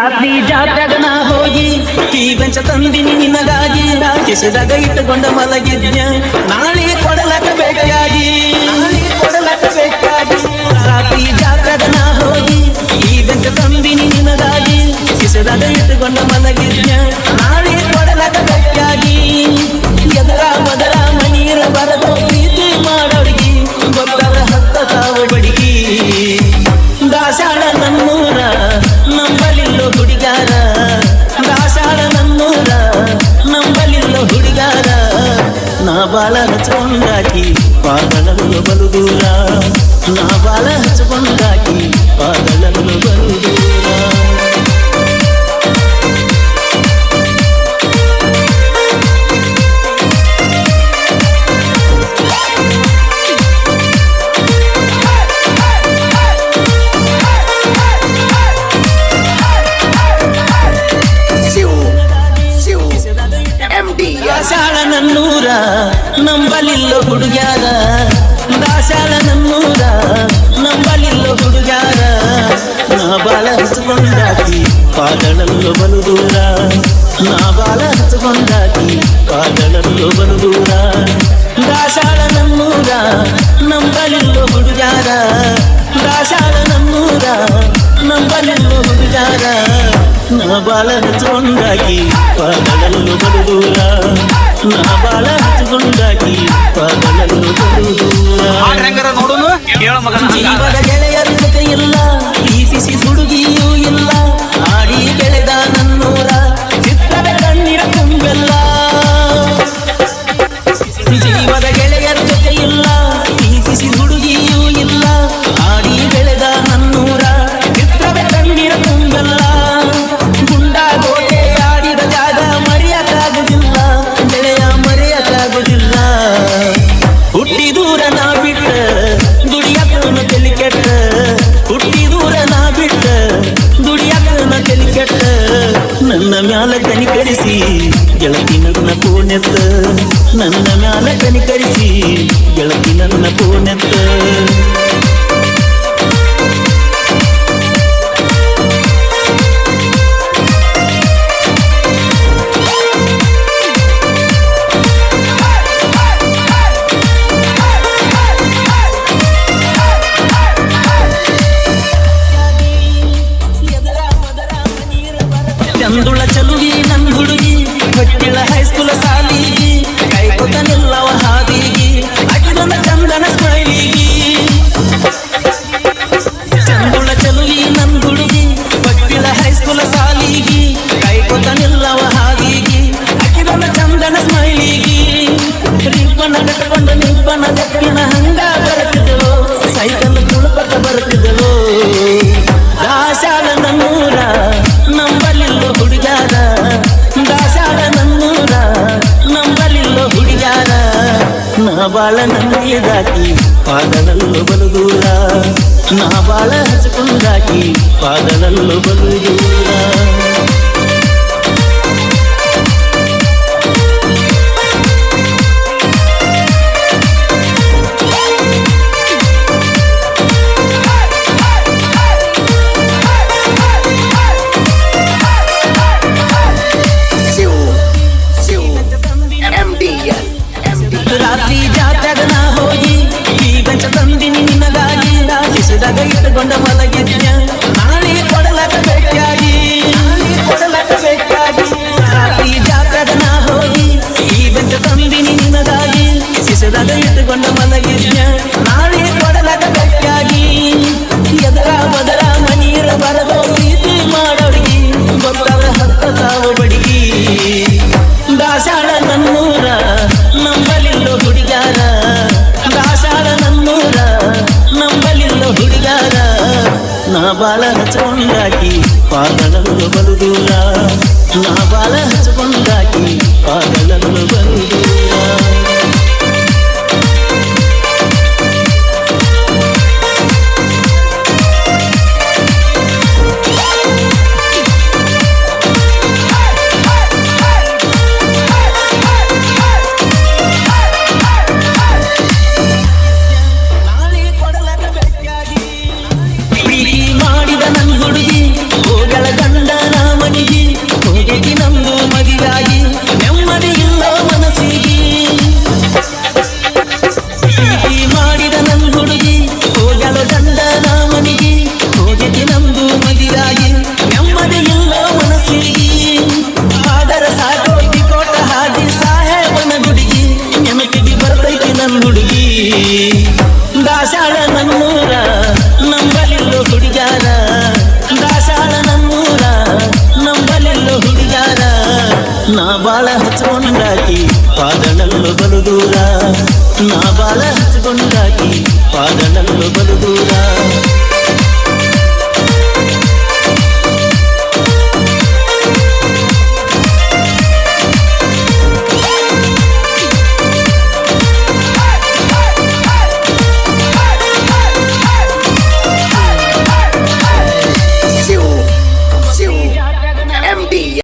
ರಾತ್ರಿ ಜಾತ್ರೆಗ ನಾ ಹೋಗಿ ಈ ಬೆಂಚ ತಂದಿನಿ ನಿನಗಾಗಿ ಕಿಸದಾಗ ಇಟ್ಟುಕೊಂಡ ಮಲಗಿದ್ಯ ನಾಳೆ ಕೊಡಲಕ್ಕ ಬೇಕಾಗಿ ರಾತ್ರಿ ಜಾತ್ರೆಗ ನಾ ಹೋಗಿ ಈ ಬೆಂಚ ತಂದಿನಿ ನಿನಗಾಗಿ ಕಿಸದಾಗ ಇಟ್ಟುಕೊಂಡ ಮಲಗಿದ್ಯ ನಾಳೆ ಕೊಡಲಕ್ಕ ಬೇಕಾಗಿ ಎದರ ಬದರ ಮನೀರ ಬರದು ಪ್ರೀತಿ ಮಾಡೋಡಿಗಿ ಗೊತ್ತರ ಹತ್ತ ತಾವು ಬಡಿಗಿ ದಾಸಾಳ ನನ್ನೂರ ನಂಬಲಿಲ್ಲೋ ಹುಡುಗಾರ ದಾಸಾಳ ನನ್ನೂರ ನಂಬಲಿಲ್ಲೋ ಹುಡುಗಾರ ನಾ ಬಾಳ ಹಚ್ಕೊಂಡಾಕಿ ಪಾದಳಲು ಬಲು ದೂರ ನಾ ಬಾಳ ಹಚ್ಕೊಂಡಾಕಿ ಪಾದಳಲು ಬಲು ದೂರ ದಾಸಾಳ ನನ್ನೂರ ನಂಬಲಿಲ್ಲೋ ಹುಡುಗ್ಯಾರ ದಾಸಾಳ ನನ್ನೂರ ನಂಬಲಿಲ್ಲೋ ಹುಡುಗ್ಯಾರ ನಾ ಬಾಳ ಹಚ್ಕೊಂಡಾಕಿ ಪಾದಳಲ್ಲೋ ಬಲು ದೂರ ನಾ ಬಾಳ ಹಚ್ಕೊಂಡಾಕಿ ಪಾದಳಲ್ಲೋ ಬಲು ದೂರ ದಾಸಾಳ ನನ್ನೂರ ನಂಬಲಿಲ್ಲೋ ಹುಡುಗ್ಯಾರ ದಾಸಾಳ ನನ್ನೂರ ನಂಬಲಿಲ್ಲೋ ಹುಡುಗ್ಯಾರ ನಾ ಬಾಳ ಹಚ್ಕೊಂಡಾಕಿ ಪಾದಳಲ್ಲೋ ಬಲು ದೂರ ನಾ ಬಾಳ ಹಚ್ಕೊಂಡಾಕಿ ಪಾದಳಲ್ಲೋ ಬಲು ದೂರ ಜೀವದ ಗೆಳೆಯರ ಜೊತೆ ಇಲ್ಲ ಪ್ರೀತಿಸಿ ಹುಡುಗಿಯೂ ಇಲ್ಲ ಆಡಿ ಬೆಳೆದ ನನ್ನೂರ ಚಿತ್ರದ ಕಣ್ಣಿರ ತುಂಬೆಲ್ಲ ಜೀವದ ಗೆಳೆಯರ ಜೊತೆ ಇಲ್ಲ ಪ್ರೀತಿಸಿ ಹುಡುಗಿಯೂ ಇಲ್ಲ ಆಡಿ ಬೆಳೆದ ನನ್ನೂರ ಚಿತ್ರದ ಕಣ್ಣಿರ ತುಂಬೆಲ್ಲ ಗುಂಡ ಗೋಟೆ ಆಡಿದ ಜಾಗ ಮರೆಯಕ್ಕಾಗುದಿಲ್ಲ ಗೆಳೆಯ ಮರೆಯಕ್ಕಾಗುದಿಲ್ಲ ಹುಟ್ಟಿ ದೂರ ನಾ ಬಿಟ್ಟ ದುಡಿಯಕ್ಕನ ತಲೆ ಕೆಟ್ಟ ಹುಟ್ಟಿ ದೂರ ನಾ ಬಿಟ್ಟ ದುಡಿಯಕ್ಕನ ತಲೆ ಕೆಟ್ಟ ನನ್ನ ಮ್ಯಾಲ ಕನಿಕರಿಸಿ ಗೆಳತಿ ನನ್ನ ಪೂನೆತ್ತ ನನ್ನ ಮ್ಯಾಲ ಕನಿಕರಿಸಿ ಗೆಳತಿ ನನ್ನ ಪೂನೆತ್ತ ಚಂದುಳ ಚಲುವಿ ನನ್ ಹುಡುಗಿ ಹೊಟ್ಟಿಳ ಹೈಸ್ಕೂಲ ಸಾಲಿಗಿ ಕೈಕೊತ ನಿಲ್ಲವ ಹಾದಿಗಿ ಅಕಿದೊಂದ ಚಂದನ ಸ್ಮೈಲಿಗಿ ಚಂದುಳ ಚಲುವಿ ನನ್ ಹುಡುಗಿ ಹೊಟ್ಟಿಳ ಹೈಸ್ಕೂಲ ಸಾಲಿಗಿ ಕೈಕೊತ ನಿಲ್ಲವ ಹಾದಿಗಿ ಅಕಿದೊಂದ ಚಂದನ ಸ್ಮೈಲಿಗಿ ರಿಬ್ಬನ ಕಟ್ಕೊಂಡು ನಿಬ್ಬನ ದಕ್ಕಿನ ಹಂಗ ಬರ್ತಿದ್ದಳು ಸೈಕಲ್ ತುಳುಪಕ್ಕ ಬರ್ತಿದ್ದಳು ದಾಸಾಳ ನನ್ನೂರ ನಂಬಲಿಲ್ಲೋ ಹುಡುಗ್ಯಾರ ದಾಸಾಳ ನನ್ನೂರ ನಂಬಲಿಲ್ಲೋ ಹುಡುಗ್ಯಾರ ನಾ ಬಾಳ ನಂಬಿದಾಕಿ ಪಾದಳಲ್ಲೋ ಬಲು ದೂರ ನಾ ಬಾಳ ಹಚ್ಕೊಂಡಾಕಿ ಪಾದಳಲ್ಲೋ ಬಲು ದೂರ ರಾತ್ರಿ ಜಾತ್ರೆಗ ನಾ ಹೋಗಿ ಈ ಬೆಂಚ ತಂದಿನಿ ನಿನಗಾಗಿ ಕಿಸದಾಗ ಇಟ್ಟುಕೊಂಡ ಮಲಗಿದ್ಯ ನಾಳೆ ಕೊಡಲಕ್ಕ ಬೇಕಾಗಿ ರಾತ್ರಿ ಜಾತ್ರೆಗ ನಾ ಹೋಗಿ ಈ ಬೆಂಚ ತಂದಿನಿ ನಿನಗಾಗಿ ಕಿಸದಾಗ ಇಟ್ಟುಕೊಂಡ ಮಲಗಿದ್ಯ ನಾಳೆ ಕೊಡಲಕ್ಕ ಬೇಕಾಗಿ ಎದರ ಬದರ ಮನೀರ ಬರದು ಪ್ರೀತಿ ಮಾಡೋಡಿಗಿ ಗೊತ್ತರ ಹತ್ತ ತಾವು ಬಡಿಗಿ ದಾಸಾಳ ನನ್ನೂರ ನಂಬಲಿಲ್ಲೋ ಹುಡುಗಾರ ದಾಸಾಳ ನನ್ನೂರ ನಂಬಲಿಲ್ಲೋ ಹುಡುಗಾರ ನಾ ಬಾಳ ಹಚ್ಕೊಂಡಾಕಿ ಪಾದಳಲ್ಲೋ ಬಲು ದೂರ ನಾ ಬಾಳ ಹಚ್ಕೊಂಡಾಕಿ ಪಾದಳಲ್ಲೋ ಬಲು ದೂರ ಮಾಡಿದ ನನ್ ಹುಡುಗಿ ಹೋಗಳ ಗಂಡನ ನಾ ಬಾಳ ಹಚ್ಕೊಂಡಾಕಿ ಪಾದಳಲ್ಲು ಬಲು ದೂರ ನಾ ಬಾಳ ಹಚ್ಕೊಂಡಾಕಿ ಪಾದಳಲ್ಲು ಬಲು ದೂರ